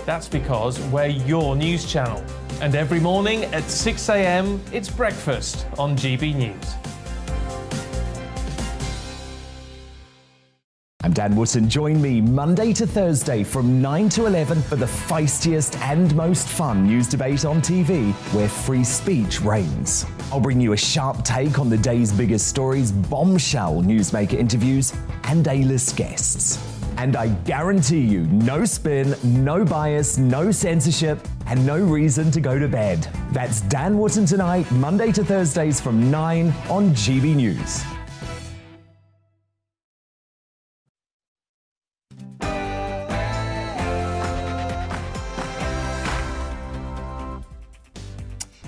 That's because we're your news channel. And every morning at 6 a.m, it's breakfast on GB News. I'm Dan Wootton. Join me Monday to Thursday from 9 to 11 for the feistiest and most fun news debate on TV, where free speech reigns. I'll bring you a sharp take on the day's biggest stories, bombshell newsmaker interviews, and A-list guests. And I guarantee you, no spin, no bias, no censorship, and no reason to go to bed. That's Dan Wootton tonight, Monday to Thursdays from 9 on GB News.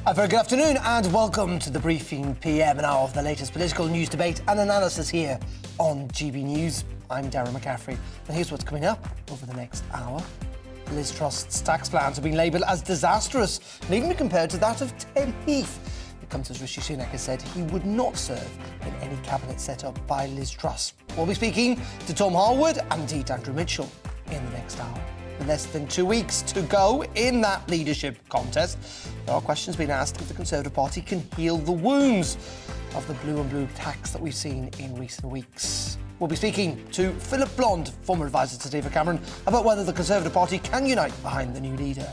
A very good afternoon and welcome to the Briefing PM, an hour of the latest political news debate and analysis here on GB News. I'm Darren McCaffrey, and here's what's coming up over the next hour. Liz Truss's tax plans have been labelled as disastrous and even compared to that of Ted Heath. It comes as Rishi Sunak has said he would not serve in any cabinet set up by Liz Truss. We'll be speaking to Tom Harwood and indeed Andrew Mitchell in the next hour. With less than 2 weeks to go in that leadership contest, there are questions being asked if the Conservative Party can heal the wounds of the blue and blue tax that we've seen in recent weeks. We'll be speaking to Philip Blond, former advisor to David Cameron, about whether the Conservative Party can unite behind the new leader.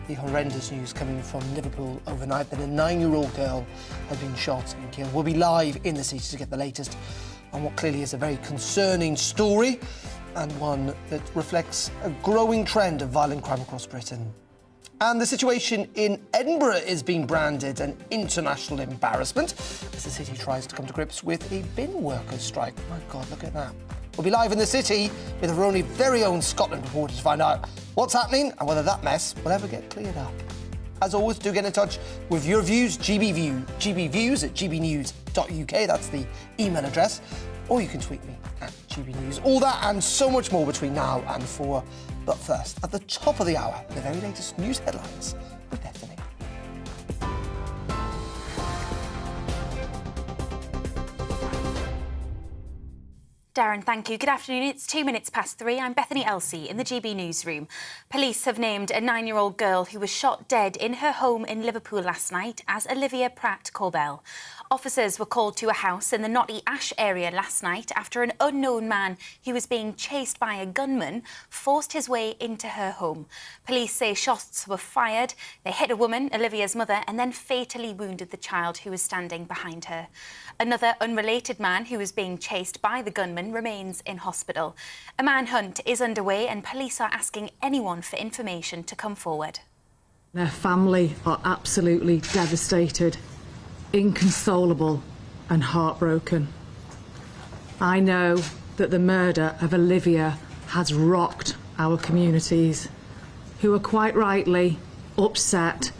The horrendous news coming from Liverpool overnight that a 9-year-old girl had been shot and killed. We'll be live in the city to get the latest on what clearly is a very concerning story, and one that reflects a growing trend of violent crime across Britain. And the situation in Edinburgh is being branded an international embarrassment as the city tries to come to grips with a bin workers' strike. My God, look at that. We'll be live in the city with our only very own Scotland reporter to find out what's happening and whether that mess will ever get cleared up. As always, do get in touch with your views, gbviews at gbnews.uk. That's the email address. Or you can tweet me at GB News. All that and so much more between now and 4. But first, at the top of the hour, the very latest news headlines with Bethany. Darren, thank you. Good afternoon. It's 2 minutes past 3. I'm Bethany Elsey in the GB newsroom. Police have named a 9-year-old girl who was shot dead in her home in Liverpool last night as Olivia Pratt-Corbell. Officers were called to a house in the Knotty Ash area last night after an unknown man who was being chased by a gunman forced his way into her home. Police say shots were fired. They hit a woman, Olivia's mother, and then fatally wounded the child who was standing behind her. Another unrelated man who was being chased by the gunman remains in hospital. A manhunt is underway and police are asking anyone for information to come forward. Their family are absolutely devastated, inconsolable and heartbroken. I know that the murder of Olivia has rocked our communities, who are quite rightly upset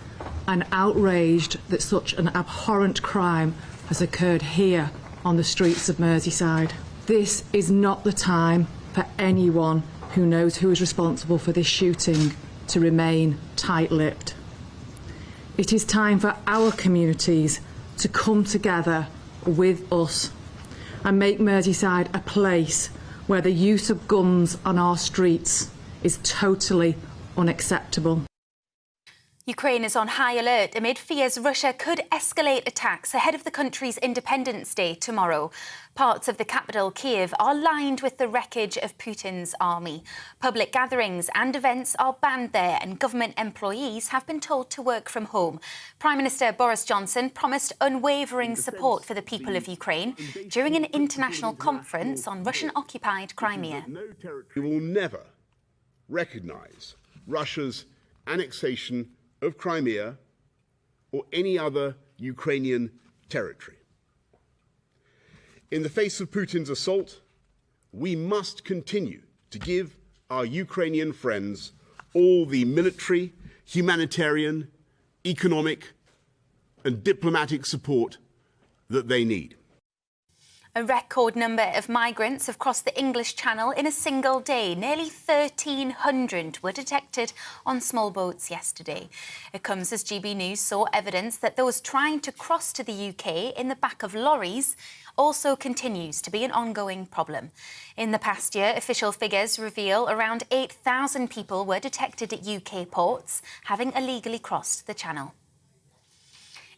and outraged that such an abhorrent crime has occurred here on the streets of Merseyside. This is not the time for anyone who knows who is responsible for this shooting to remain tight-lipped. It is time for our communities to come together with us and make Merseyside a place where the use of guns on our streets is totally unacceptable. Ukraine is on high alert amid fears Russia could escalate attacks ahead of the country's Independence Day tomorrow. Parts of the capital, Kyiv, are lined with the wreckage of Putin's army. Public gatherings and events are banned there, and government employees have been told to work from home. Prime Minister Boris Johnson promised unwavering support for the people of Ukraine during an international conference on Russian-occupied Crimea. We will never recognise Russia's annexation of Crimea or any other Ukrainian territory. In the face of Putin's assault, we must continue to give our Ukrainian friends all the military, humanitarian, economic and diplomatic support that they need. A record number of migrants have crossed the English Channel in a single day. Nearly 1,300 were detected on small boats yesterday. It comes as GB News saw evidence that those trying to cross to the UK in the back of lorries also continues to be an ongoing problem. In the past year, official figures reveal around 8,000 people were detected at UK ports, having illegally crossed the Channel.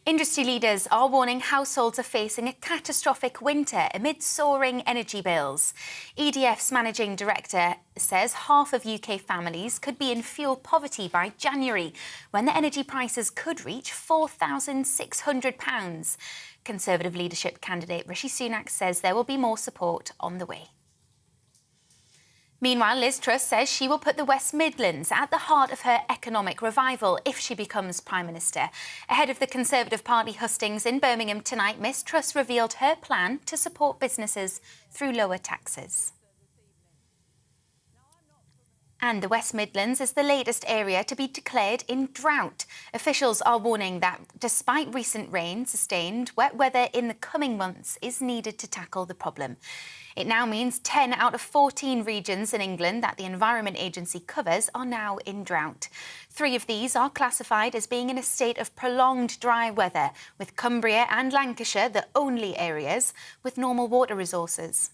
Industry leaders are warning households are facing a catastrophic winter amid soaring energy bills. EDF's managing director says half of UK families could be in fuel poverty by January, when the energy prices could reach £4,600. Conservative leadership candidate Rishi Sunak says there will be more support on the way. Meanwhile, Liz Truss says she will put the West Midlands at the heart of her economic revival if she becomes Prime Minister. Ahead of the Conservative Party hustings in Birmingham tonight, Ms Truss revealed her plan to support businesses through lower taxes. And the West Midlands is the latest area to be declared in drought. Officials are warning that despite recent rain, sustained wet weather in the coming months is needed to tackle the problem. It now means 10 out of 14 regions in England that the Environment Agency covers are now in drought. 3 of these are classified as being in a state of prolonged dry weather, with Cumbria and Lancashire the only areas with normal water resources.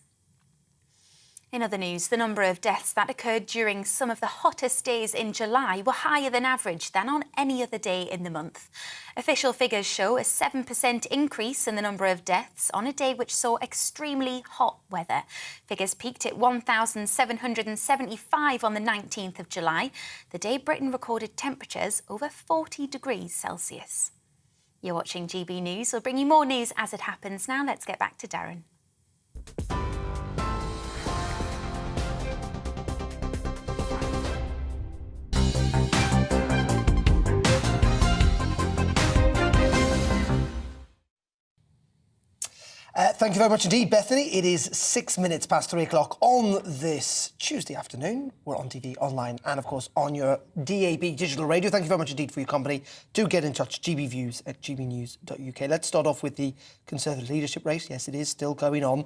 In other news, the number of deaths that occurred during some of the hottest days in July were higher than average than on any other day in the month. Official figures show a 7% increase in the number of deaths on a day which saw extremely hot weather. Figures peaked at 1,775 on the 19th of July, the day Britain recorded temperatures over 40 degrees Celsius. You're watching GB News. We'll bring you more news as it happens. Now let's get back to Darren. Thank you very much indeed, Bethany. It is 6 minutes past 3 o'clock on this Tuesday afternoon. We're on TV, online, and of course on your DAB digital radio. Thank you very much indeed for your company. Do get in touch, gbviews@gbnews.uk. Let's start off with the Conservative leadership race. Yes, it is still going on.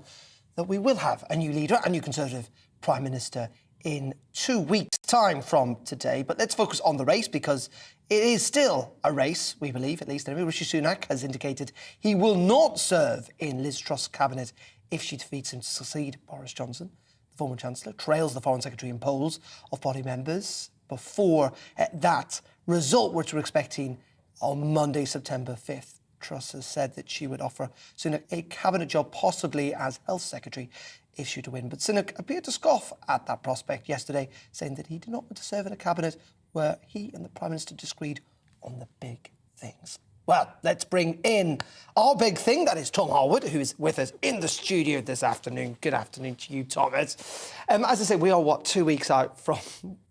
That we will have a new leader, a new Conservative Prime Minister in 2 weeks' time from today. But let's focus on the race because it is still a race, we believe, at least. Rishi Sunak has indicated he will not serve in Liz Truss' cabinet if she defeats him to succeed Boris Johnson. The former Chancellor trails the Foreign Secretary in polls of party members before that result, which we're expecting on Monday, September 5th. Truss has said that she would offer Sunak a cabinet job, possibly as Health Secretary, if she were to win. But Sunak appeared to scoff at that prospect yesterday, saying that he did not want to serve in a cabinet where he and the Prime Minister disagreed on the big things. Well, let's bring in our big thing. That is Tom Harwood, who is with us in the studio this afternoon. Good afternoon to you, Thomas. As I say, we are, 2 weeks out from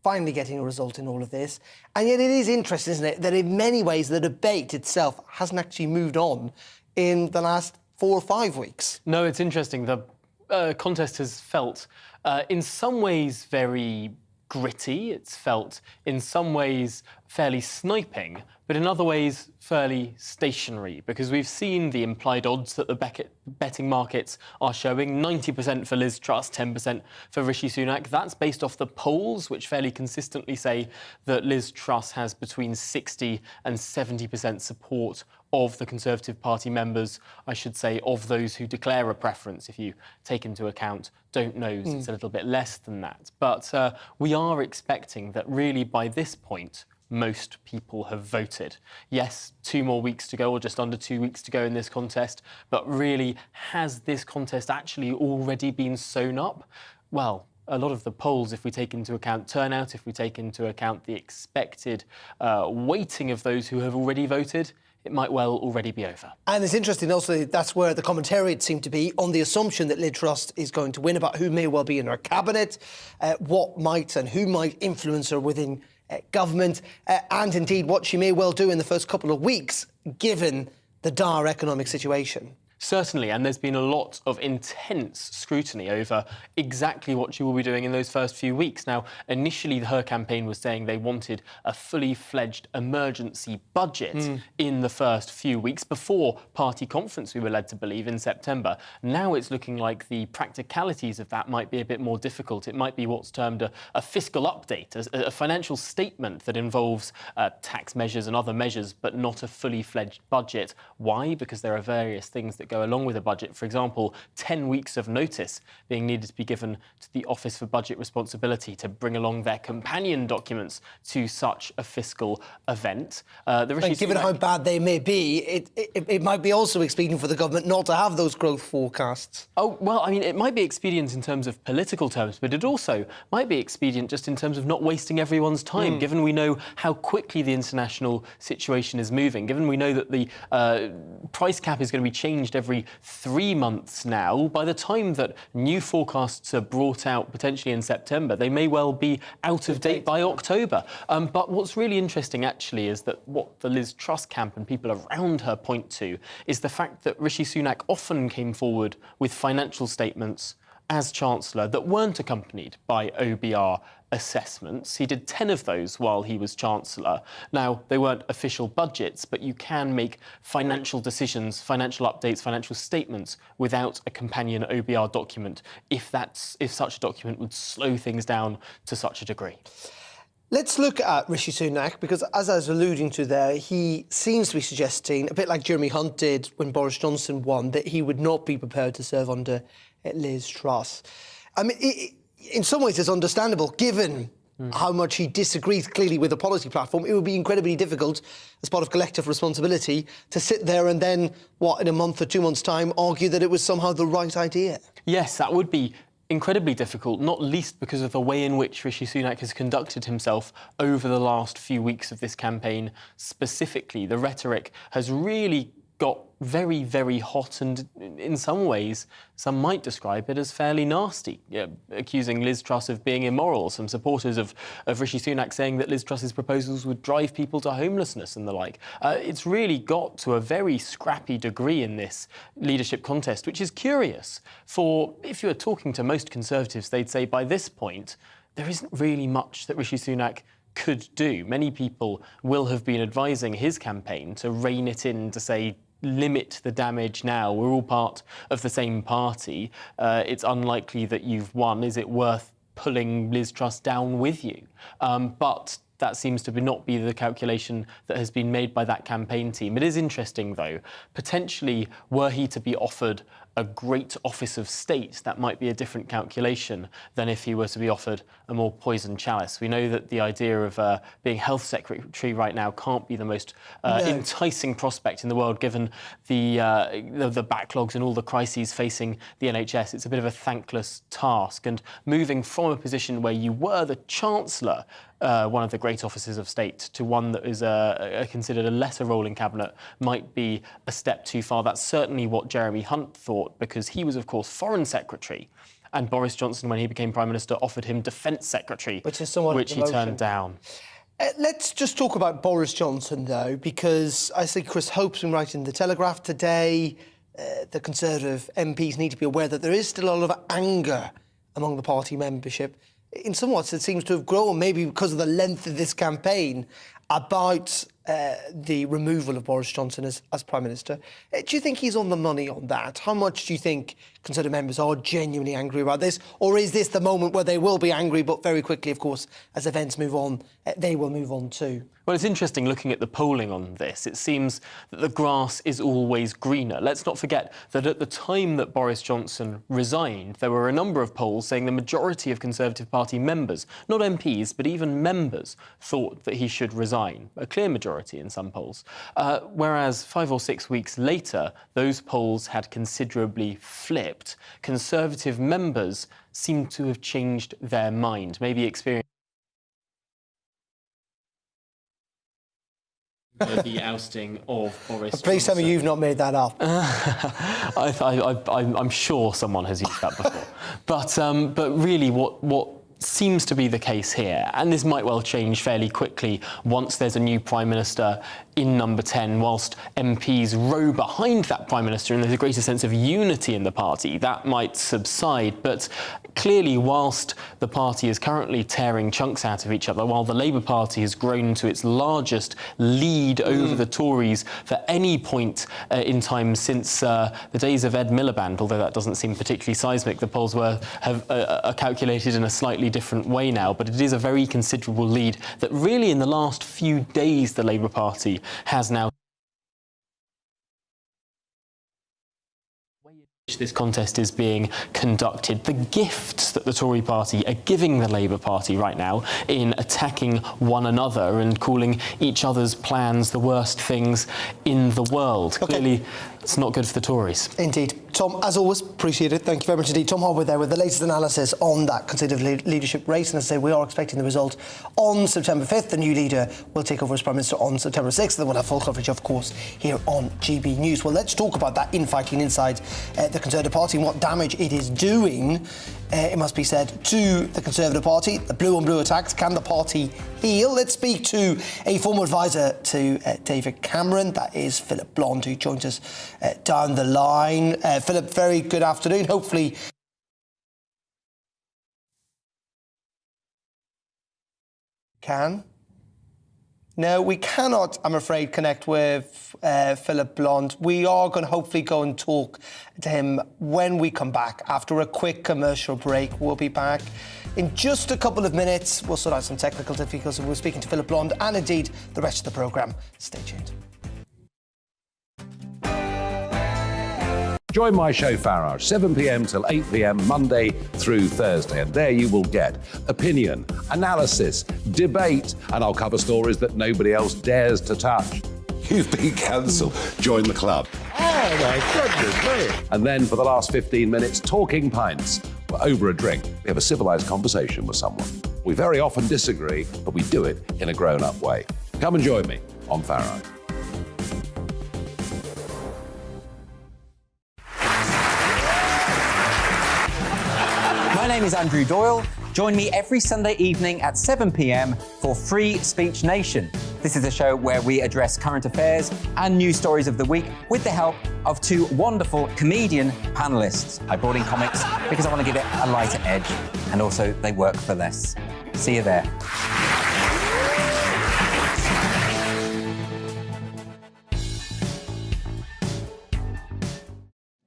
finally getting a result in all of this. And yet it is interesting, isn't it, that in many ways the debate itself hasn't actually moved on in the last 4 or 5 weeks. No, it's interesting. The contest has felt, in some ways, very gritty. It's felt, in some ways, fairly sniping, but in other ways, fairly stationary, because we've seen the implied odds that the betting markets are showing. 90% for Liz Truss, 10% for Rishi Sunak. That's based off the polls, which fairly consistently say that Liz Truss has between 60 and 70% support of the Conservative Party members, I should say, of those who declare a preference. If you take into account don't knows, it's a little bit less than that. But we are expecting that really by this point, most people have voted. Yes, 2 more weeks to go, or just under 2 weeks to go in this contest, but really, has this contest actually already been sewn up? Well, a lot of the polls, if we take into account turnout, if we take into account the expected weighting of those who have already voted, it might well already be over. And it's interesting also, that's where the commentariat seemed to be, on the assumption that Liz Truss is going to win, about who may well be in her cabinet, what might and who might influence her within government, and indeed what she may well do in the first couple of weeks, given the dire economic situation. Certainly, and there's been a lot of intense scrutiny over exactly what she will be doing in those first few weeks. Now, initially, her campaign was saying they wanted a fully fledged emergency budget in the first few weeks before party conference, we were led to believe, in September. Now it's looking like the practicalities of that might be a bit more difficult. It might be what's termed a fiscal update, a financial statement that involves tax measures and other measures, but not a fully fledged budget. Why? Because there are various things that go along with a budget. For example, 10 weeks of notice being needed to be given to the Office for Budget Responsibility to bring along their companion documents to such a fiscal event. Given how bad they may be, it might be also expedient for the government not to have those growth forecasts. Oh, well, I mean, it might be expedient in terms of political terms, but it also might be expedient just in terms of not wasting everyone's time, given we know how quickly the international situation is moving, given we know that the price cap is going to be changed every 3 months now. By the time that new forecasts are brought out potentially in September, they may well be out of date by October. But what's really interesting, actually, is that what the Liz Truss camp and people around her point to is the fact that Rishi Sunak often came forward with financial statements as Chancellor that weren't accompanied by OBR assessments. He did 10 of those while he was Chancellor. Now, they weren't official budgets, but you can make financial decisions, financial updates, financial statements without a companion OBR document if such a document would slow things down to such a degree. Let's look at Rishi Sunak, because as I was alluding to there, he seems to be suggesting, a bit like Jeremy Hunt did when Boris Johnson won, that he would not be prepared to serve under Liz Truss. I mean, in some ways it's understandable, given how much he disagrees clearly with the policy platform. It would be incredibly difficult, as part of collective responsibility, to sit there and then, in a month or 2 months' time, argue that it was somehow the right idea. Yes, that would be incredibly difficult, not least because of the way in which Rishi Sunak has conducted himself over the last few weeks of this campaign. Specifically, the rhetoric has really got very, very hot, and in some ways, some might describe it as fairly nasty, accusing Liz Truss of being immoral. Some supporters of Rishi Sunak saying that Liz Truss's proposals would drive people to homelessness and the like. It's really got to a very scrappy degree in this leadership contest, which is curious. For if you were talking to most Conservatives, they'd say by this point, there isn't really much that Rishi Sunak could do. Many people will have been advising his campaign to rein it in, to say, limit the damage now. We're all part of the same party. It's unlikely that you've won. Is it worth pulling Liz Truss down with you? But that seems to not be the calculation that has been made by that campaign team. It is interesting, though. Potentially, were he to be offered a great office of state, that might be a different calculation than if he were to be offered a more poisoned chalice. We know that the idea of being health secretary right now can't be the most enticing prospect in the world, given the backlogs and all the crises facing the NHS. It's a bit of a thankless task. And moving from a position where you were the Chancellor, one of the great offices of state, to one that is considered a lesser role in cabinet might be a step too far. That's certainly what Jeremy Hunt thought, because he was, of course, Foreign Secretary, and Boris Johnson, when he became Prime Minister, offered him Defence Secretary, which he turned down. Let's just talk about Boris Johnson, though, because I think Chris Hope's been writing in The Telegraph today. The Conservative MPs need to be aware that there is still a lot of anger among the party membership. In some ways, it seems to have grown, maybe because of the length of this campaign, about the removal of Boris Johnson as Prime Minister. Do you think he's on the money on that? How much do you think Conservative members are genuinely angry about this? Or is this the moment where they will be angry, but very quickly, of course, as events move on, they will move on too? Well, it's interesting looking at the polling on this. It seems that the grass is always greener. Let's not forget that at the time that Boris Johnson resigned, there were a number of polls saying the majority of Conservative Party members, not MPs, but even members, thought that he should resign. A clear majority in some polls. Whereas 5 or 6 weeks later, those polls had considerably flipped. Conservative members seem to have changed their mind, maybe experienced the ousting of Boris Johnson. Please tell me you've not made that up. I'm sure someone has used that before. But really what seems to be the case here, and this might well change fairly quickly once there's a new Prime Minister in number 10, whilst MPs row behind that Prime Minister and there's a greater sense of unity in the party, that might subside. But clearly, whilst the party is currently tearing chunks out of each other, while the Labour Party has grown to its largest lead over the Tories for any point in time since the days of Ed Miliband, although that doesn't seem particularly seismic, the polls are calculated in a slightly different way now, but it is a very considerable lead that really in the last few days the Labour Party has now. This contest is being conducted, the gifts that the Tory party are giving the Labour Party right now in attacking one another and calling each other's plans the worst things in the world. Okay. Clearly, it's not good for the Tories. Indeed. Tom, as always, appreciate it. Thank you very much indeed. Tom Harwood there with the latest analysis on that Conservative leadership race. And as I say, we are expecting the result on September 5th. The new leader will take over as Prime Minister on September 6th. Then we'll have full coverage, of course, here on GB News. Well, let's talk about that infighting inside the Conservative Party and what damage it is doing, it must be said, to the Conservative Party. The blue on blue attacks. Can the party heal? Let's speak to a former advisor to David Cameron. That is Philip Blond, who joins us down the line. Philip, very good afternoon. Hopefully No, we cannot, I'm afraid, connect with Philip Blond. We are going to hopefully go and talk to him when we come back. After a quick commercial break, we'll be back in just a couple of minutes. We'll sort out some technical difficulties. We're speaking to Philip Blond and indeed the rest of the programme. Stay tuned. Join my show Farage, 7 p.m. till 8 p.m. Monday through Thursday. And there you will get opinion, analysis, debate, and I'll cover stories that nobody else dares to touch. You've been cancelled. Join the club. Oh, my goodness me. And then for the last 15 minutes, talking pints. We're over a drink. We have a civilised conversation with someone. We very often disagree, but we do it in a grown-up way. Come and join me on Farage. My name is Andrew Doyle. Join me every Sunday evening at 7 p.m. for Free Speech Nation. This is a show where we address current affairs and news stories of the week with the help of two wonderful comedian panellists. I brought in comics because I want to give it a lighter edge, and also they work for less. See you there.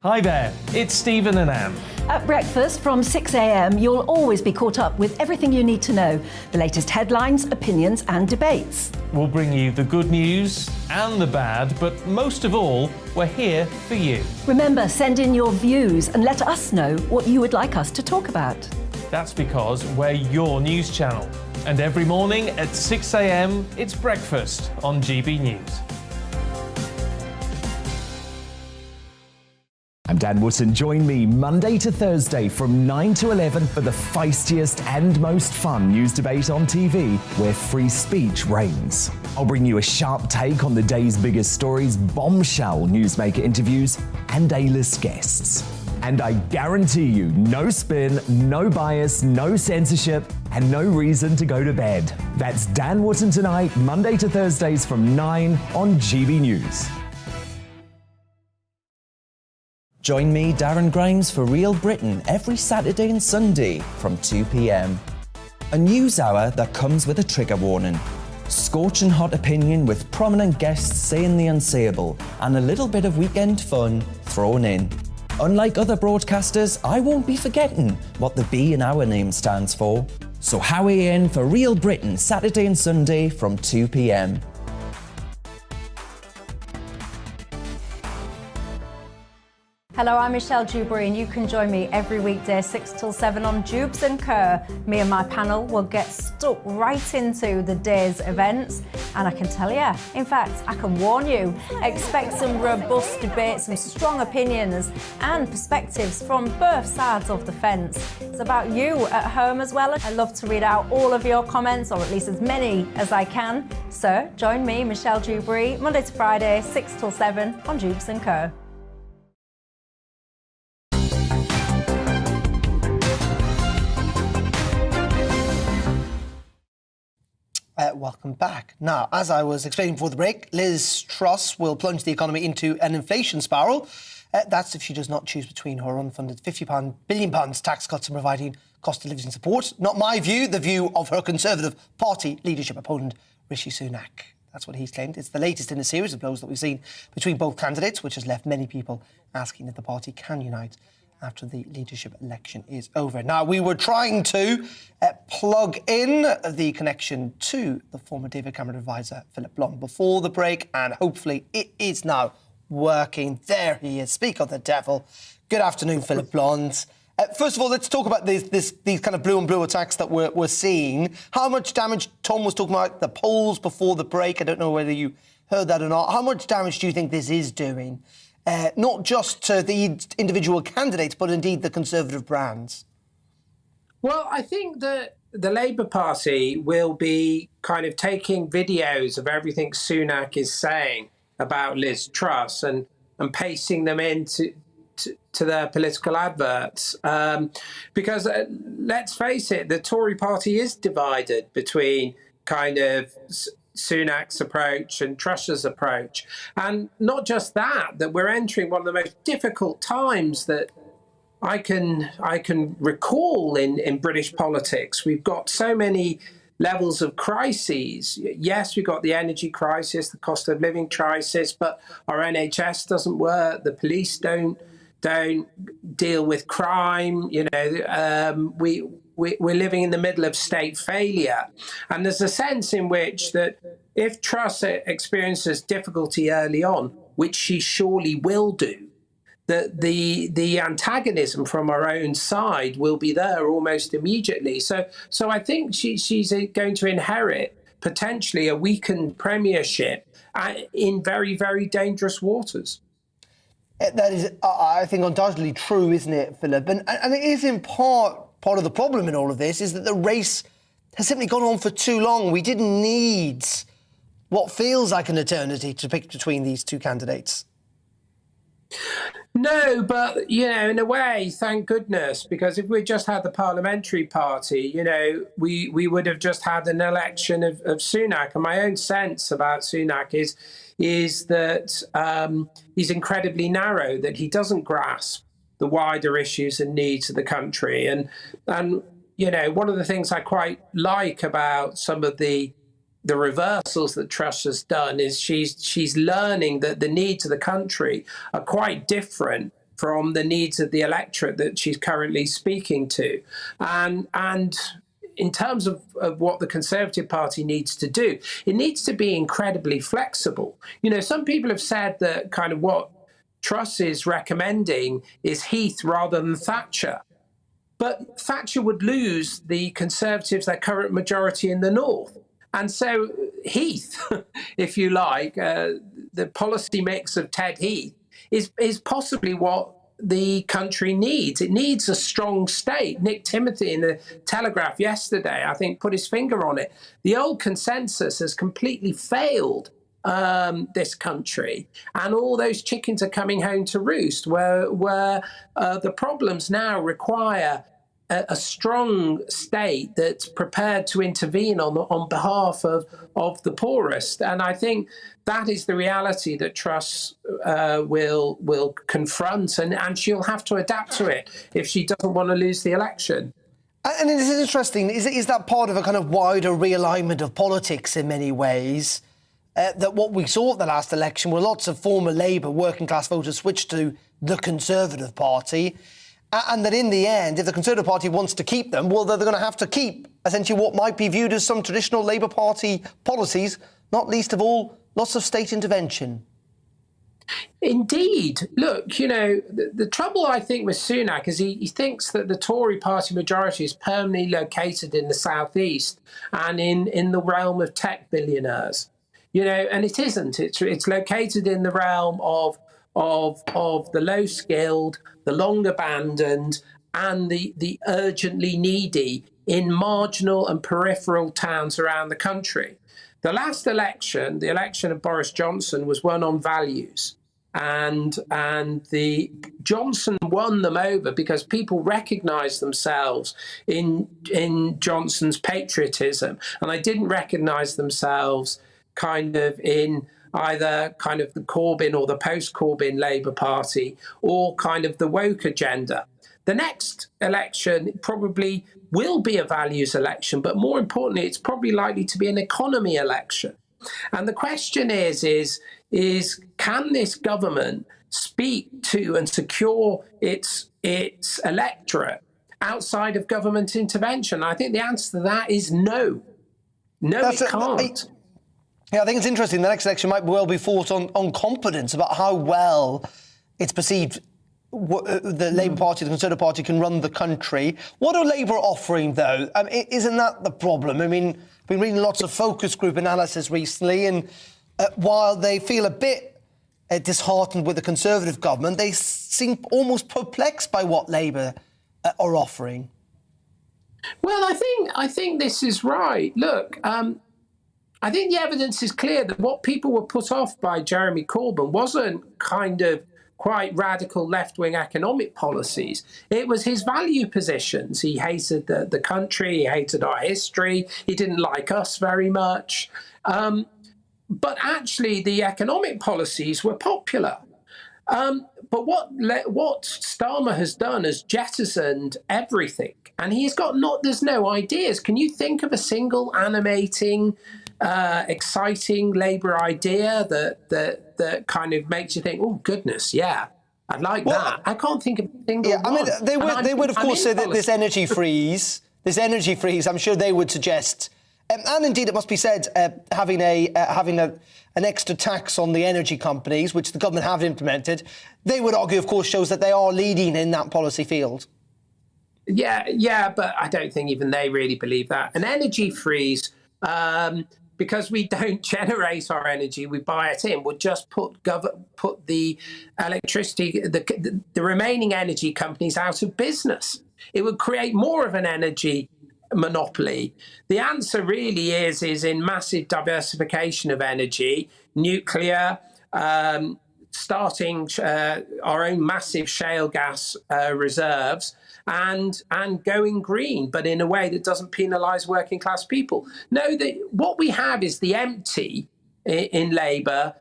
Hi there, it's Stephen and Anne. At breakfast from 6 a.m, you'll always be caught up with everything you need to know, the latest headlines, opinions and debates. We'll bring you the good news and the bad, but most of all, we're here for you. Remember, send in your views and let us know what you would like us to talk about. That's because we're your news channel. And every morning at 6 a.m, it's breakfast on GB News. I'm Dan Wootton. Join me Monday to Thursday from 9 to 11 for the feistiest and most fun news debate on TV, where free speech reigns. I'll bring you a sharp take on the day's biggest stories, bombshell newsmaker interviews, and A-list guests. And I guarantee you, no spin, no bias, no censorship, and no reason to go to bed. That's Dan Wootton Tonight, Monday to Thursdays from 9 on GB News. Join me, Darren Grimes, for Real Britain every Saturday and Sunday from 2 p.m. A news hour that comes with a trigger warning. Scorching hot opinion with prominent guests saying the unsayable and a little bit of weekend fun thrown in. Unlike other broadcasters, I won't be forgetting what the B in our name stands for. So howie in for Real Britain Saturday and Sunday from 2 p.m. Hello, I'm Michelle Dewberry and you can join me every weekday 6 till 7 on Jubes and Kerr. Me and my panel will get stuck right into the day's events, and I can tell you, in fact, I can warn you, expect some robust debates, some strong opinions and perspectives from both sides of the fence. It's about you at home as well. I love to read out all of your comments, or at least as many as I can. So join me, Michelle Dewberry, Monday to Friday, 6 till 7 on Jubes and Kerr. Welcome back. Now, as I was explaining before the break, Liz Truss will plunge the economy into an inflation spiral. That's if she does not choose between her unfunded £50 billion tax cuts and providing cost of living support. Not my view, the view of her Conservative Party leadership opponent, Rishi Sunak. That's what he's claimed. It's the latest in a series of blows that we've seen between both candidates, which has left many people asking if the party can unite after the leadership election is over. Now, we were trying to plug in the connection to the former David Cameron advisor, Philip Blond, before the break, and hopefully it is now working. There he is. Speak of the devil. Good afternoon, Philip Blond. First of all, let's talk about these kind of blue and blue attacks that we're seeing. How much damage, Tom was talking about the polls before the break. I don't know whether you heard that or not. How much damage do you think this is doing? Not just to the individual candidates, but indeed the Conservative brands? Well, I think that the Labour Party will be kind of taking videos of everything Sunak is saying about Liz Truss and pasting them into their political adverts. Because let's face it, the Tory party is divided between kind of Sunak's approach and Truss's approach. And not just that we're entering one of the most difficult times that I can recall in British politics. We've got so many levels of crises. Yes, we've got the energy crisis, the cost of living crisis, but our NHS doesn't work, the police don't deal with crime, we're living in the middle of state failure. And there's a sense in which that if Truss experiences difficulty early on, which she surely will do, that the antagonism from our own side will be there almost immediately. So I think she's going to inherit potentially a weakened premiership in very, very dangerous waters. That is, I think, undoubtedly true, isn't it, Philip? And it is in part of the problem in all of this is that the race has simply gone on for too long. We didn't need what feels like an eternity to pick between these two candidates. No, but, in a way, thank goodness, because if we just had the parliamentary party, we would have just had an election of Sunak. And my own sense about Sunak is that he's incredibly narrow, that he doesn't grasp the wider issues and needs of the country. And one of the things I quite like about some of the reversals that Truss has done is she's learning that the needs of the country are quite different from the needs of the electorate that she's currently speaking to. And in terms of what the Conservative Party needs to do, it needs to be incredibly flexible. Some people have said that kind of what Truss is recommending is Heath rather than Thatcher. But Thatcher would lose the Conservatives, their current majority in the North. And so Heath, if you like, the policy mix of Ted Heath is possibly what the country needs. It needs a strong state. Nick Timothy in the Telegraph yesterday, I think, put his finger on it. The old consensus has completely failed this country, and all those chickens are coming home to roost, where the problems now require a strong state that's prepared to intervene on behalf of the poorest. And I think that is the reality that Truss will confront, and she'll have to adapt to it if she doesn't want to lose the election. And this is interesting. Is that part of a kind of wider realignment of politics in many ways? That what we saw at the last election were lots of former Labour working class voters switched to the Conservative Party. And that in the end, if the Conservative Party wants to keep them, well, they're going to have to keep essentially what might be viewed as some traditional Labour Party policies, not least of all, lots of state intervention. Indeed. Look, the trouble, I think, with Sunak is he thinks that the Tory party majority is permanently located in the southeast and in the realm of tech billionaires. And it isn't. It's located in the realm of the low-skilled, the long-abandoned, and the urgently needy in marginal and peripheral towns around the country. The last election, the election of Boris Johnson, was one on values. and the Johnson won them over because people recognised themselves in Johnson's patriotism, and they didn't recognise themselves kind of in either kind of the Corbyn or the post-Corbyn Labour Party or kind of the woke agenda. The next election probably will be a values election, but more importantly, it's probably likely to be an economy election. And the question is can this government speak to and secure its electorate outside of government intervention? I think the answer to that is no. No, it can't. Yeah, I think it's interesting. The next election might well be fought on competence about how well it's perceived the Labour Party, the Conservative Party can run the country. What are Labour offering, though? Isn't that the problem? I mean, I've been reading lots of focus group analysis recently, and while they feel a bit disheartened with the Conservative government, they seem almost perplexed by what Labour are offering. Well, I think this is right. Look, I think the evidence is clear that what people were put off by Jeremy Corbyn wasn't kind of quite radical left-wing economic policies. It was his value positions. He hated the country, he hated our history, he didn't like us very much. But actually, the economic policies were popular. But what Starmer has done is jettisoned everything. And there's no ideas. Can you think of a single animating, exciting Labour idea that kind of makes you think, oh, goodness, yeah, I'd like that. I can't think of a single one. I mean, they would, of course, say that this energy freeze, I'm sure they would suggest, and indeed it must be said, having an extra tax on the energy companies, which the government have implemented, they would argue, of course, shows that they are leading in that policy field. Yeah, but I don't think even they really believe that. An energy freeze, because we don't generate our energy, we buy it in, would just put the electricity, the remaining energy companies out of business. It would create more of an energy monopoly. The answer really is in massive diversification of energy, nuclear, starting our own massive shale gas reserves, and going green, but in a way that doesn't penalise working class people. No, what we have is the empty in Labour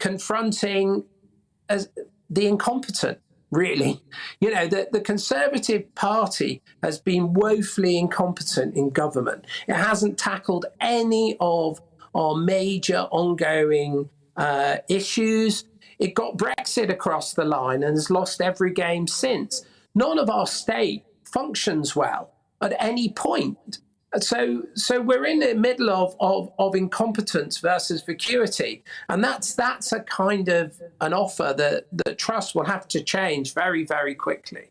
confronting the incompetent, really. You know, the Conservative Party has been woefully incompetent in government. It hasn't tackled any of our major ongoing issues. It got Brexit across the line and has lost every game since. None of our state functions well at any point. So we're in the middle of incompetence versus vacuity. And that's a kind of an offer that Truss will have to change very, very quickly.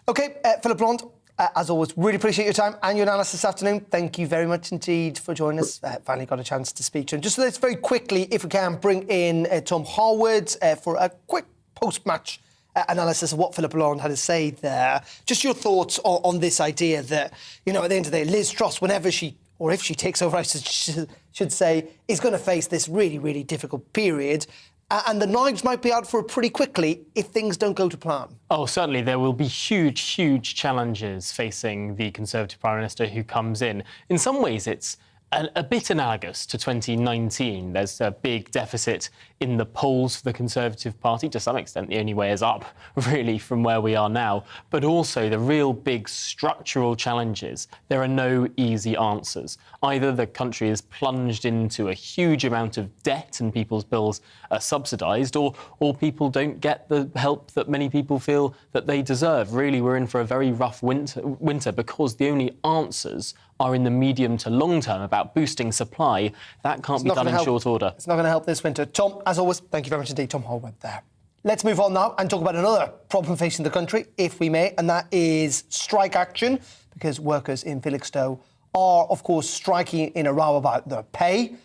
OK, Philip Blond, as always, really appreciate your time and your analysis this afternoon. Thank you very much indeed for joining us. Finally got a chance to speak to him. Just let's very quickly, if we can, bring in Tom Harwood for a quick post-match analysis of what Philip Blond had to say there. Just your thoughts on this idea that, you know, at the end of the day, Liz Truss, whenever she, or if she takes over, I should say, is going to face this really, really difficult period. And the knives might be out for her pretty quickly if things don't go to plan. Oh, certainly. There will be huge, huge challenges facing the Conservative Prime Minister who comes in. In some ways, it's a bit analogous to 2019. There's a big deficit in the polls for the Conservative Party. To some extent, the only way is up, really, from where we are now. But also the real big structural challenges. There are no easy answers. Either the country is plunged into a huge amount of debt and people's bills are subsidised, or people don't get the help that many people feel that they deserve. Really, we're in for a very rough winter because the only answers are in the medium to long term about boosting supply. That can't be done in short order. It's not going to help this winter. Tom, as always, thank you very much indeed. Tom Harwood there. Let's move on now and talk about another problem facing the country, if we may, and that is strike action, because workers in Felixstowe are, of course, striking in a row about their pay.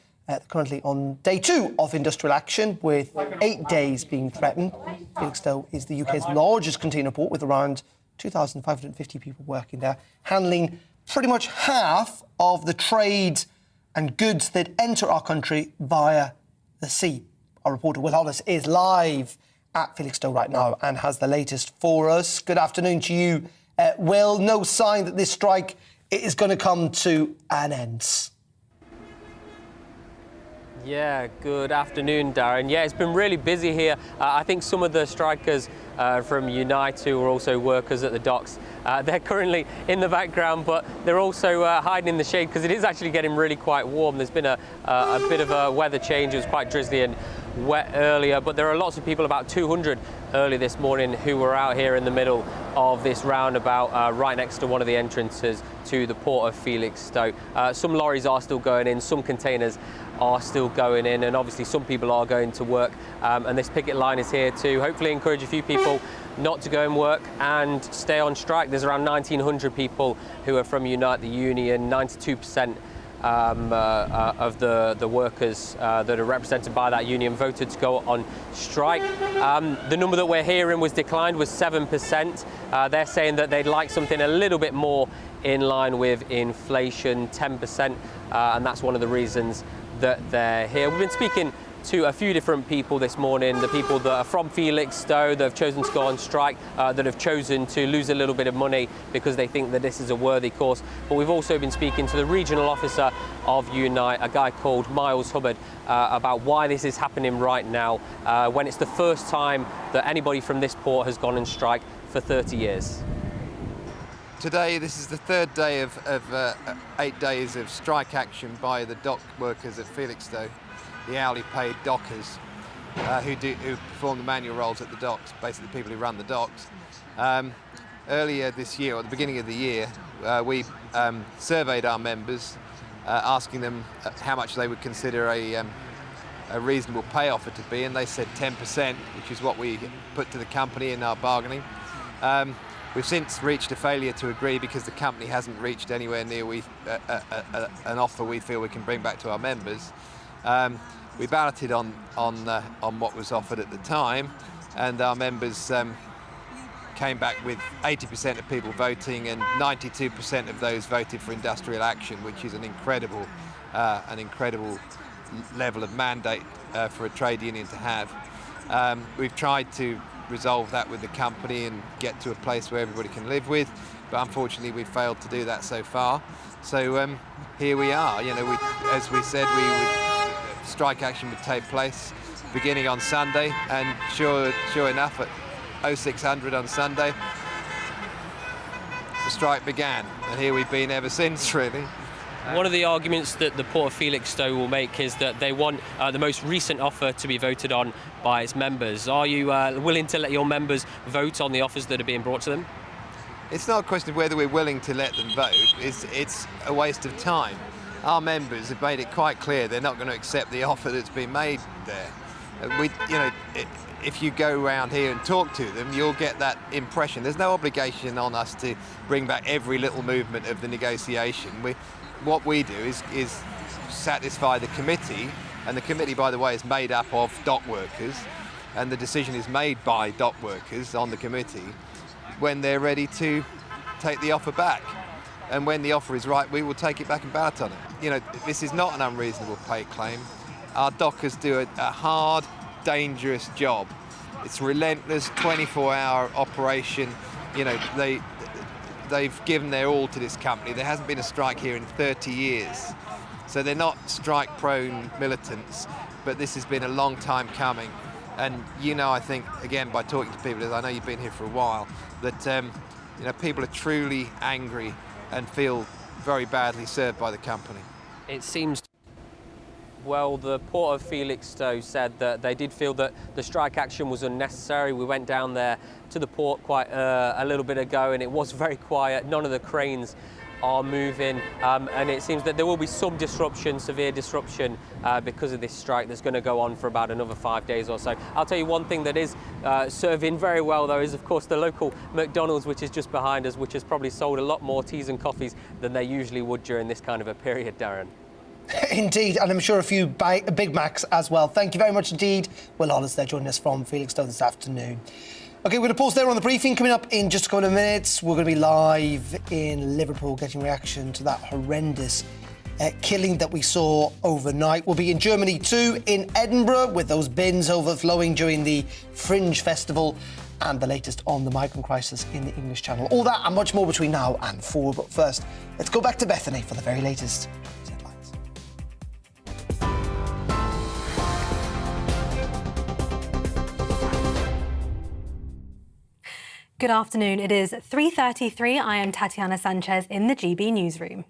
Currently on day 2 of industrial action, with 8 days being threatened. Felixstowe is the UK's largest container port, with around 2,550 people working there, handling pretty much half of the trade and goods that enter our country via the sea. Our reporter Will Hollis is live at Felixstowe right now and has the latest for us. Good afternoon to you, Will. No sign that this strike is going to come to an end. Yeah, good afternoon, Darren. Yeah, it's been really busy here. I think some of the strikers from Unite, who are also workers at the docks, they're currently in the background, but they're also hiding in the shade because it is actually getting really quite warm. There's been a bit of a weather change. It was quite drizzly and wet earlier, but there are lots of people, about 200 early this morning, who were out here in the middle of this roundabout right next to one of the entrances to the port of Felixstowe. Some lorries are still going in, some containers are still going in, and obviously some people are going to work, and this picket line is here to hopefully encourage a few people not to go and work and stay on strike. There's around 1,900 people who are from Unite, the union. 92% of the workers that are represented by that union voted to go on strike. The number that we're hearing was declined, was 7%. They're saying that they'd like something a little bit more in line with inflation, 10%, and that's one of the reasons that they're here. We've been speaking to a few different people this morning, the people that are from Felixstowe, that have chosen to go on strike, that have chosen to lose a little bit of money because they think that this is a worthy cause. But we've also been speaking to the regional officer of Unite, a guy called Miles Hubbard, about why this is happening right now, when it's the first time that anybody from this port has gone on strike for 30 years. Today, this is the third day of 8 days of strike action by the dock workers at Felixstowe, the hourly paid dockers who perform the manual roles at the docks, basically the people who run the docks. Earlier this year, or at the beginning of the year, we surveyed our members, asking them how much they would consider a reasonable pay offer to be, and they said 10%, which is what we put to the company in our bargaining. We've since reached a failure to agree because the company hasn't reached anywhere near an offer we feel we can bring back to our members. We balloted on what was offered at the time, and our members came back with 80% of people voting, and 92% of those voted for industrial action, which is an incredible level of mandate for a trade union to have. We've tried to resolve that with the company and get to a place where everybody can live with, but unfortunately we've failed to do that so far. So here we are. You know, as we said, strike action would take place beginning on Sunday, and sure enough, at 0600 on Sunday, the strike began, and here we've been ever since, really. One of the arguments that the Port of Felixstowe will make is that they want the most recent offer to be voted on by its members. Are you willing to let your members vote on the offers that are being brought to them? It's not a question of whether we're willing to let them vote. It's a waste of time. Our members have made it quite clear they're not going to accept the offer that's been made there. If you go around here and talk to them, you'll get that impression. There's no obligation on us to bring back every little movement of the negotiation. What we do is satisfy the committee, and the committee, by the way, is made up of dock workers, and the decision is made by dock workers on the committee when they're ready to take the offer back. And when the offer is right, we will take it back and ballot on it. You know, this is not an unreasonable pay claim. Our dockers do a hard, dangerous job. It's relentless, 24-hour operation. You know, they've given their all to this company. There hasn't been a strike here in 30 years. So they're not strike-prone militants, but this has been a long time coming. And you know, I think, again, by talking to people, as I know you've been here for a while, that people are truly angry and feel very badly served by the company. It seems... Well, the Port of Felixstowe said that they did feel that the strike action was unnecessary. We went down there to the port quite a little bit ago, and it was very quiet. None of the cranes are moving, and it seems that there will be some disruption, severe disruption, because of this strike that's going to go on for about another 5 days or so. I'll tell you one thing that is serving very well, though, is of course the local McDonald's, which is just behind us, which has probably sold a lot more teas and coffees than they usually would during this kind of a period, Darren. Indeed, and I'm sure a few Big Macs as well. Thank you very much indeed. Will Hollis there joining us from Felixstowe this afternoon. OK, we're going to pause there on the briefing. Coming up in just a couple of minutes, we're going to be live in Liverpool getting reaction to that horrendous killing that we saw overnight. We'll be in Germany too, in Edinburgh, with those bins overflowing during the Fringe Festival, and the latest on the migrant crisis in the English Channel. All that and much more between now and 4. But first, let's go back to Bethany for the very latest headlines. Good afternoon. It is 3:33. I am Tatiana Sanchez in the GB newsroom.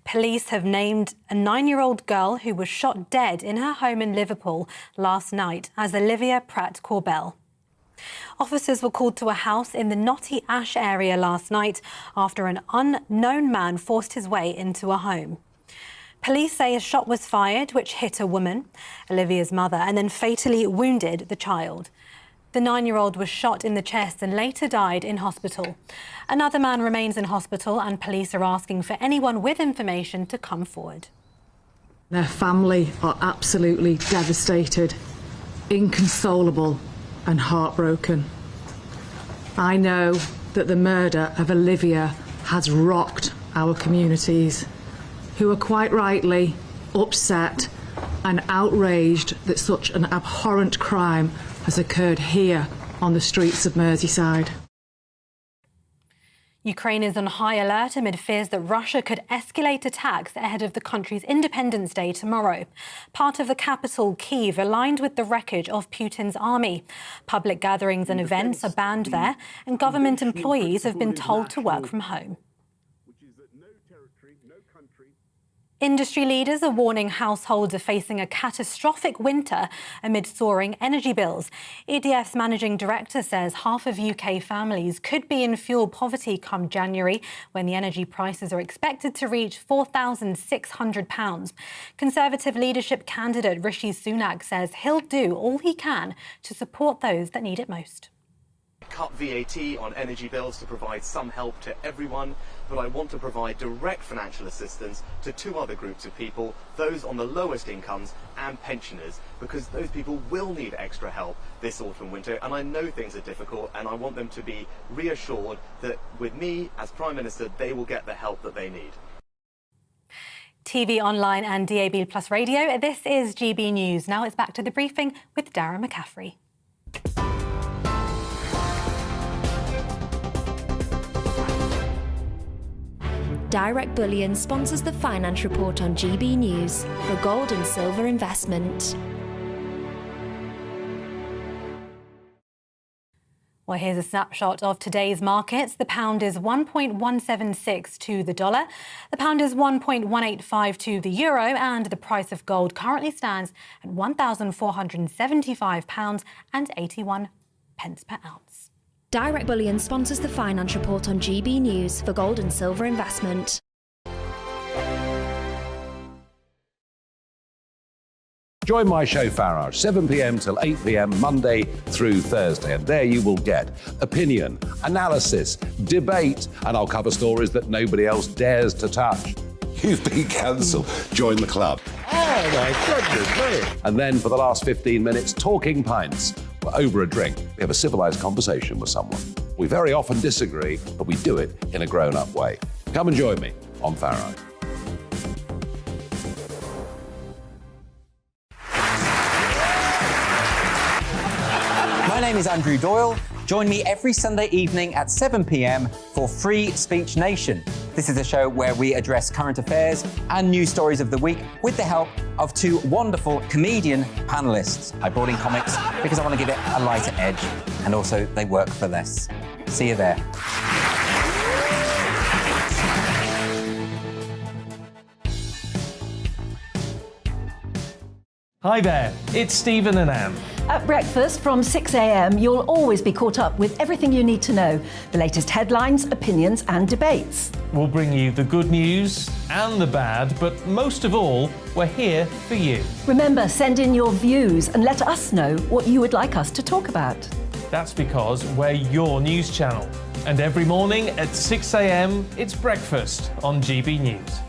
Police have named a 9-year-old girl who was shot dead in her home in Liverpool last night as Olivia Pratt-Corbell. Officers were called to a house in the Knotty Ash area last night after an unknown man forced his way into a home. Police say a shot was fired which hit a woman, Olivia's mother, and then fatally wounded the child. The 9-year-old was shot in the chest and later died in hospital. Another man remains in hospital and police are asking for anyone with information to come forward. Their family are absolutely devastated, inconsolable and heartbroken. I know that the murder of Olivia has rocked our communities, who are quite rightly upset and outraged that such an abhorrent crime has occurred here on the streets of Merseyside. Ukraine is on high alert amid fears that Russia could escalate attacks ahead of the country's Independence Day tomorrow. Part of the capital, Kyiv, aligned with the wreckage of Putin's army. Public gatherings and events are banned there, and government employees have been told to work from home. Industry leaders are warning households are facing a catastrophic winter amid soaring energy bills. EDF's managing director says half of UK families could be in fuel poverty come January, when the energy prices are expected to reach £4,600. Conservative leadership candidate Rishi Sunak says he'll do all he can to support those that need it most. Cut VAT on energy bills to provide some help to everyone, but I want to provide direct financial assistance to 2 other groups of people, those on the lowest incomes and pensioners, because those people will need extra help this autumn winter, and I know things are difficult, and I want them to be reassured that with me as Prime Minister they will get the help that they need. TV, online and DAB+ radio, this is GB News. Now it's back to the briefing with Darren McCaffrey. Direct Bullion sponsors the Finance Report on GB News for gold and silver investment. Well, here's a snapshot of today's markets. The pound is 1.176 to the dollar. The pound is 1.185 to the euro, and the price of gold currently stands at £1,475.81 per ounce. Direct Bullion sponsors the Finance Report on GB News for gold and silver investment. Join my show Farage, 7 p.m. till 8 p.m. Monday through Thursday, and there you will get opinion, analysis, debate, and I'll cover stories that nobody else dares to touch. You've been cancelled. Join the club. Oh my goodness me. And then for the last 15 minutes, talking pints. We're over a drink. We have a civilised conversation with someone. We very often disagree, but we do it in a grown-up way. Come and join me on Farage. My name is Andrew Doyle. Join me every Sunday evening at 7 p.m. for Free Speech Nation. This is a show where we address current affairs and news stories of the week with the help of 2 wonderful comedian panellists. I brought in comics because I want to give it a lighter edge, and also they work for less. See you there. Hi there, it's Stephen and Anne. At breakfast from 6 a.m, you'll always be caught up with everything you need to know, the latest headlines, opinions and debates. We'll bring you the good news and the bad, but most of all, we're here for you. Remember, send in your views and let us know what you would like us to talk about. That's because we're your news channel. And every morning at 6 a.m, it's breakfast on GB News.